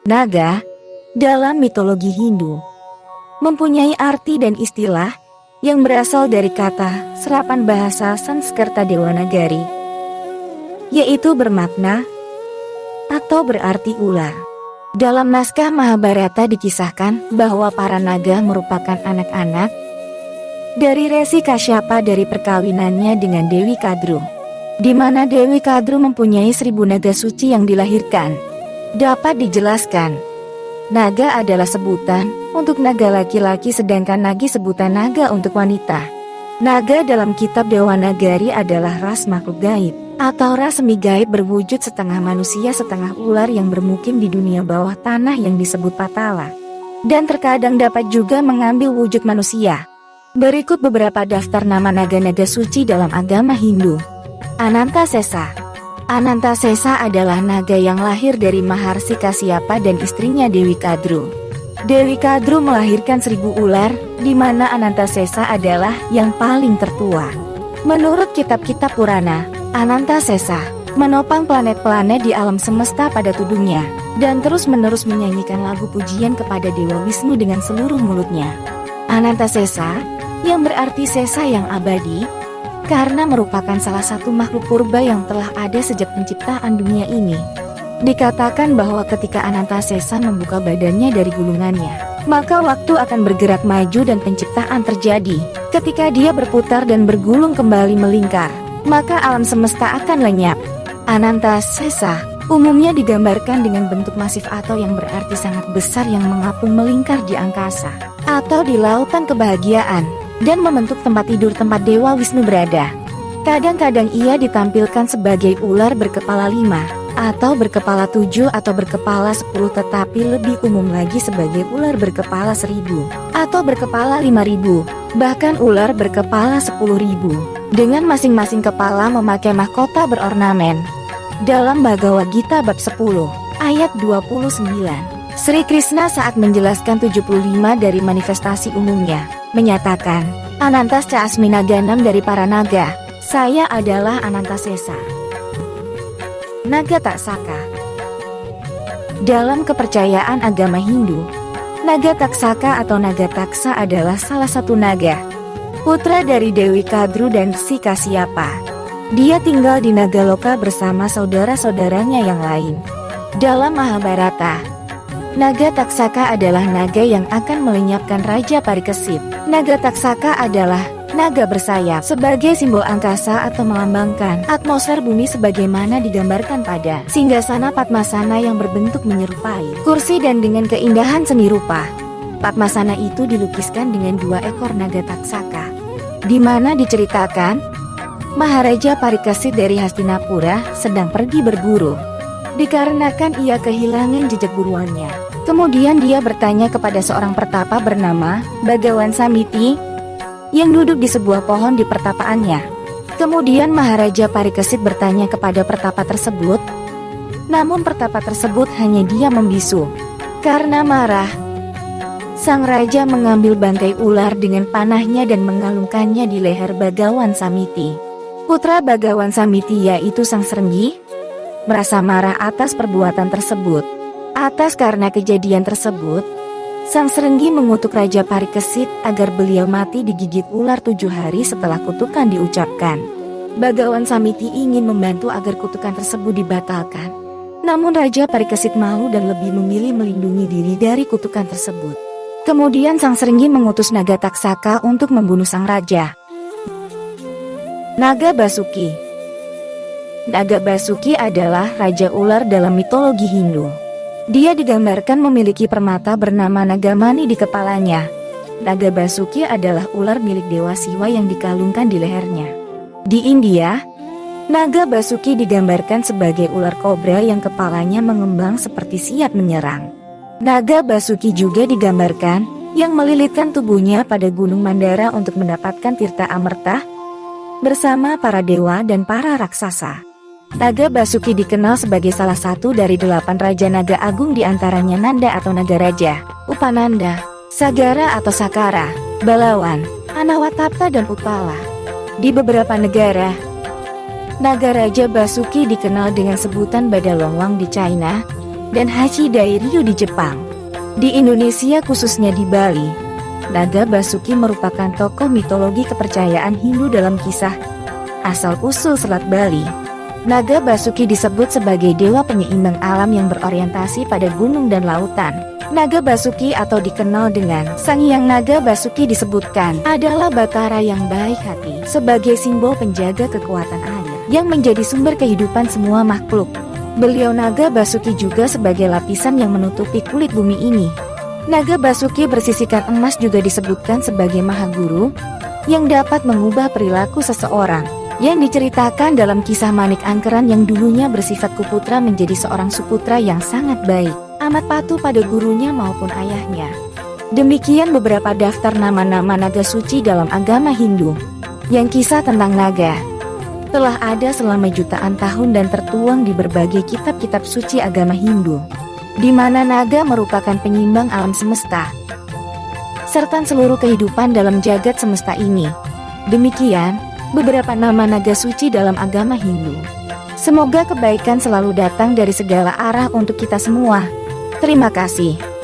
Naga, dalam mitologi Hindu, mempunyai arti dan istilah yang berasal dari kata serapan bahasa Sanskerta Dewa Nagari, yaitu bermakna atau berarti ular. Dalam naskah Mahabharata dikisahkan bahwa para naga merupakan anak-anak dari Resi Kasyapa dari perkawinannya dengan Dewi Kadru, di mana Dewi Kadru mempunyai 1000 naga suci yang dilahirkan. Dapat dijelaskan, naga adalah sebutan untuk naga laki-laki sedangkan nagi sebutan naga untuk wanita. Naga dalam kitab Dewa Nagari adalah ras makhluk gaib atau ras semi gaib berwujud setengah manusia setengah ular yang bermukim di dunia bawah tanah yang disebut Patala, dan terkadang dapat juga mengambil wujud manusia. Berikut beberapa daftar nama naga-naga suci dalam agama Hindu. Anantasesa. Anantasesa adalah naga yang lahir dari Maharsi Kasyapa dan istrinya Dewi Kadru. Dewi Kadru melahirkan 1000 ular, di mana Anantasesa adalah yang paling tertua. Menurut kitab-kitab Purana, Anantasesa menopang planet-planet di alam semesta pada tudungnya, dan terus-menerus menyanyikan lagu pujian kepada Dewa Wisnu dengan seluruh mulutnya. Anantasesa, yang berarti sesa yang abadi, karena merupakan salah satu makhluk purba yang telah ada sejak penciptaan dunia ini. Dikatakan bahwa ketika Anantasesa membuka badannya dari gulungannya, maka waktu akan bergerak maju dan penciptaan terjadi. Ketika dia berputar dan bergulung kembali melingkar, maka alam semesta akan lenyap. Anantasesa umumnya digambarkan dengan bentuk masif atau yang berarti sangat besar yang mengapung melingkar di angkasa atau di lautan kebahagiaan, dan membentuk tempat tidur tempat Dewa Wisnu berada. Kadang-kadang ia ditampilkan sebagai ular berkepala 5, atau berkepala 7 atau berkepala 10, tetapi lebih umum lagi sebagai ular berkepala 1000, atau berkepala 5000, bahkan ular berkepala 10.000, dengan masing-masing kepala memakai mahkota berornamen. Dalam Bhagavad Gita bab 10, ayat 29, Sri Krishna saat menjelaskan 75 dari manifestasi umumnya, menyatakan, Anantasca asmi naganam dari para naga, saya adalah Anantasesa. Naga Taksaka. Dalam kepercayaan agama Hindu, naga Taksaka atau naga Taksa adalah salah satu naga, putra dari Dewi Kadru dan Si Kasyapa. Dia tinggal di Nagaloka bersama saudara-saudaranya yang lain. Dalam Mahabharata, naga Taksaka adalah naga yang akan melenyapkan Raja Parikesit. Naga Taksaka adalah naga bersayap sebagai simbol angkasa atau melambangkan atmosfer bumi sebagaimana digambarkan pada Singgasana Padmasana yang berbentuk menyerupai kursi dan dengan keindahan seni rupa. Padmasana itu dilukiskan dengan 2 ekor naga Taksaka, di mana diceritakan Maharaja Parikesit dari Hastinapura sedang pergi berburu. Dikarenakan ia kehilangan jejak buruannya, kemudian dia bertanya kepada seorang pertapa bernama Bagawan Samiti yang duduk di sebuah pohon di pertapaannya. Kemudian Maharaja Parikesit bertanya kepada pertapa tersebut, namun pertapa tersebut hanya diam membisu. Karena marah, sang raja mengambil bangkai ular dengan panahnya dan mengalungkannya di leher Bagawan Samiti. Putra Bagawan Samiti yaitu Sang Srenggi merasa marah atas perbuatan tersebut. Atas karena kejadian tersebut, Sang Srenggi mengutuk Raja Parikesit agar beliau mati digigit ular 7 hari setelah kutukan diucapkan. Bagawan Samiti ingin membantu agar kutukan tersebut dibatalkan. Namun Raja Parikesit malu dan lebih memilih melindungi diri dari kutukan tersebut. Kemudian Sang Srenggi mengutus naga Taksaka untuk membunuh sang raja. Naga Basuki. Naga Basuki adalah raja ular dalam mitologi Hindu. Dia digambarkan memiliki permata bernama Nagamani di kepalanya. Naga Basuki adalah ular milik Dewa Siwa yang dikalungkan di lehernya. Di India, Naga Basuki digambarkan sebagai ular kobra yang kepalanya mengembang seperti siap menyerang. Naga Basuki juga digambarkan yang melilitkan tubuhnya pada Gunung Mandara untuk mendapatkan tirta amerta bersama para dewa dan para raksasa. Naga Basuki dikenal sebagai salah satu dari 8 Raja Naga Agung, diantaranya Nanda atau Naga Raja, Upananda, Sagara atau Sakara, Balawan, Anawatapta dan Utpala. Di beberapa negara, Naga Raja Basuki dikenal dengan sebutan Badalongwang di China, dan Hachi Dairyu di Jepang. Di Indonesia khususnya di Bali, naga Basuki merupakan tokoh mitologi kepercayaan Hindu dalam kisah asal-usul Selat Bali. Naga Basuki disebut sebagai dewa penyeimbang alam yang berorientasi pada gunung dan lautan. Naga Basuki atau dikenal dengan Sang Hyang Naga Basuki disebutkan adalah Batara yang baik hati, sebagai simbol penjaga kekuatan air yang menjadi sumber kehidupan semua makhluk. Beliau Naga Basuki juga sebagai lapisan yang menutupi kulit bumi ini. Naga Basuki bersisikan emas juga disebutkan sebagai Mahaguru yang dapat mengubah perilaku seseorang, yang diceritakan dalam kisah Manik Angkeran yang dulunya bersifat kuputra menjadi seorang suputra yang sangat baik, amat patuh pada gurunya maupun ayahnya. Demikian beberapa daftar nama-nama naga suci dalam agama Hindu, yang kisah tentang naga telah ada selama jutaan tahun dan tertuang di berbagai kitab-kitab suci agama Hindu, di mana naga merupakan penyimbang alam semesta, serta seluruh kehidupan dalam jagat semesta ini. Demikian beberapa nama naga suci dalam agama Hindu. Semoga kebaikan selalu datang dari segala arah untuk kita semua. Terima kasih.